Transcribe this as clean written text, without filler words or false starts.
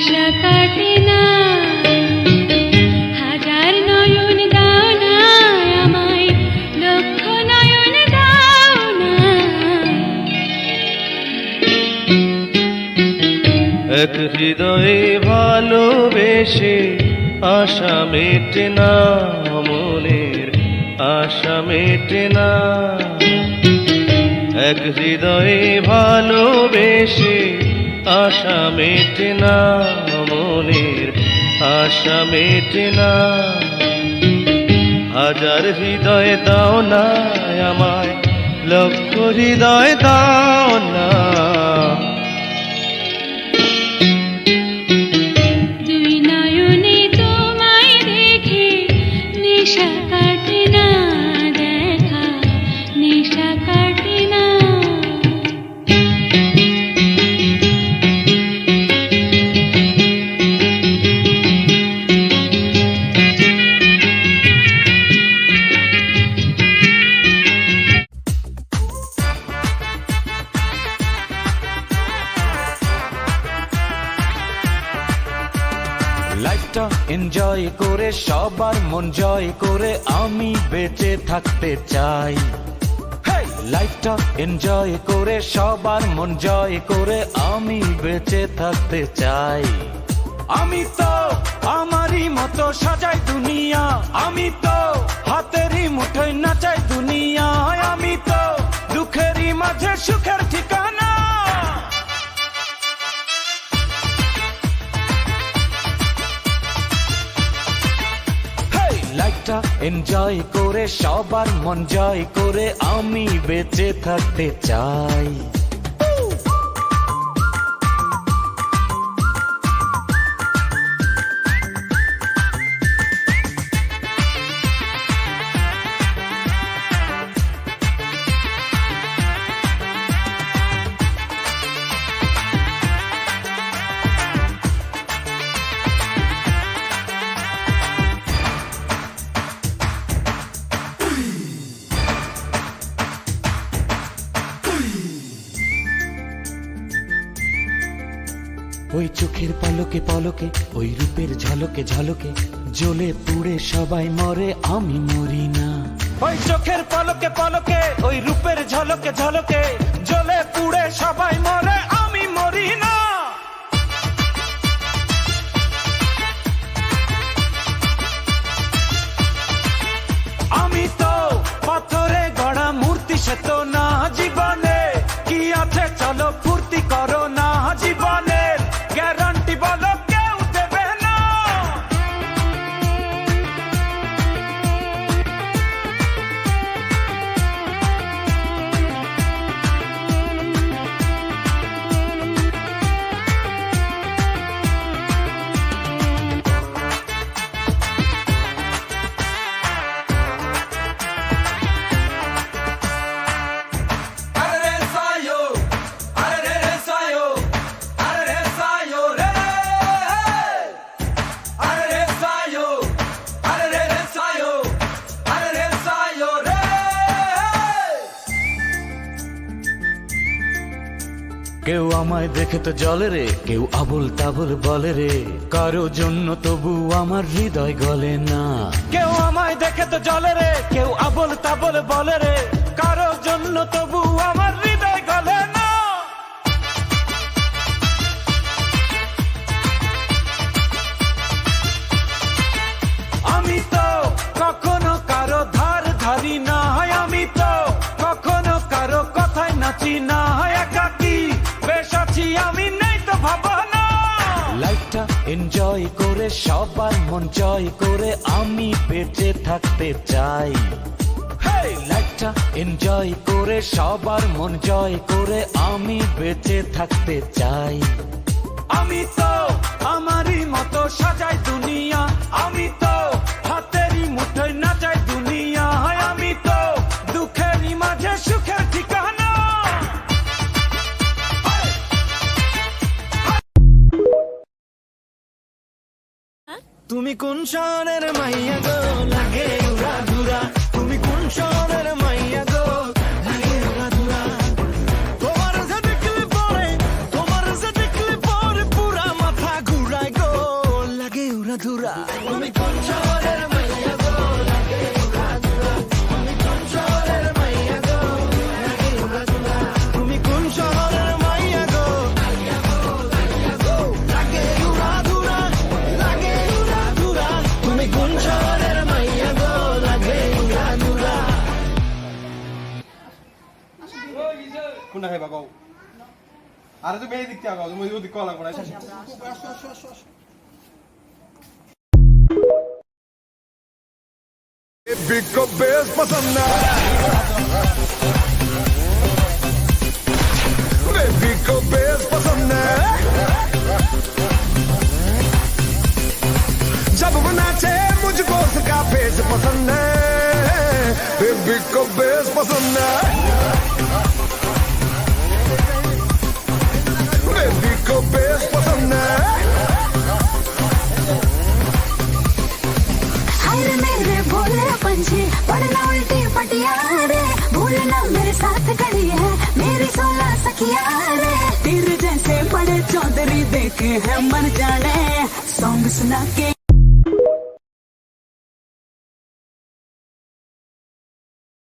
নেশা কাটে না, হাজার নয়ন দাও না আমায়, লক্ষ নয়ন দাও না। এক হৃদয়ে ভালোবেসে আশা মেটে না, মনের আশা মেটে না। এক হৃদয়ে ভালোবেসে আশা মেটে না, মনের আশা মেটে না। হাজার হৃদয় দাও না আমায়, লক্ষ হৃদয় দাও না। দুই নয়নে তোমায় দেখে নেশা কাটে না, দেখা নেশা কাটে না। লাইফটা এনজয় করে সবার মন জয় করে আমি বেঁচে থাকতে চাই। লাইফটা এনজয় করে সবার মন জয় করে আমি বেঁচে থাকতে চাই। আমি তো আমারই মতো সাজাই দুনিয়া, আমি তো হাতেরই মুঠোয় নাচাই দুনিয়া, আমি তো দুঃখেরই মাঝে সুখের ঠিকানা। লাইফটা এনজয় করে সবার মন জয় করে আমি বেঁচে থাকতে চাই। ওই চোখের পলকে পলকে, ওই রূপের ঝলকে ঝলকে, জ্বলে পুড়ে সবাই মরে আমি মরি না। ওই চোখের পলকে পলকে, ওই রূপের ঝলকে ঝলকে, জ্বলে পুড়ে সবাই মরে আমি মরি না। আমি তো পাথরে গড়া মূর্তি, সে তো না জীবনে কি আছে চলো ফুর্তি করো না, জীবনের গ্যারান্টি বলো কেউ দেবে না। কেউ আমায় দেখে তো জলে রে, কেউ আবল তাবল বলে রে, কারো জন্য তবু আমার হৃদয় গলে না। কেউ আমায় দেখে তো জলে রে, কেউ আবল তাবল বলে রে, কারো জন্য তবু আমার হৃদয় গলে না। আমি তো কখনো কারো ধার ধারি না, আমি তো কখনো কারো কথায় নাচি না, একাকী বেশ আছি আমি নেই তো ভাবনা। লাইফটা এনজয় করে সবার মন জয় করে আমি বেঁচে থাকতে চাই। লাইফটা এনজয় করে সবার মন জয় করে আমি বেঁচে থাকতে চাই। আমি তো আমারই মতো সাজাই দুনিয়া, আমি তো হাতেরই মুঠোয় নাচাই দুনিয়া, আমি তো দুঃখেরই মাঝে সুখের ঠিকানা। তুমি কোন শহরের মাইয়া গো লাগে উড়া ঘুরা, তুমি কোন শহরের মাইয়া গো লাগে উড়া ঘুরা। তোমার যে দেখলে পরে পুরা মাথা ঘুরা। ধুরা তুমি কোন শহরের মাইয়া গো লাগে উড়া ধুরা তুমি কোন শহরের মাইয়া গো লাগে উড়া ধুরা তুমি কোন শহরের মাইয়া গো লাগে উড়া ধুরা লাগে উড়া ধুরা তুমি কোন শহরের মাইয়া গো লাগে উড়া ধুরা কোনটা খাইবা কও আরে তুমি এই দিক থেকে আগাও তুমি ওই দিক কল লাগবে না আসো बिको बेस पसंद है बेबी को बेस पसंद है जब वो नाचे मुझको उसका फेस पसंद है बेबी को बेस पसंद है बेबी को बेस पसंद है अरे मेरे भोले पंछी पढ़ना उल्टी पटिया रे भूलना मेरे साथ खड़ी है मेरी 16 सखिया रे तेरे जैसे बड़े चौधरी देखे हैं मर जाने सॉन्ग सुना के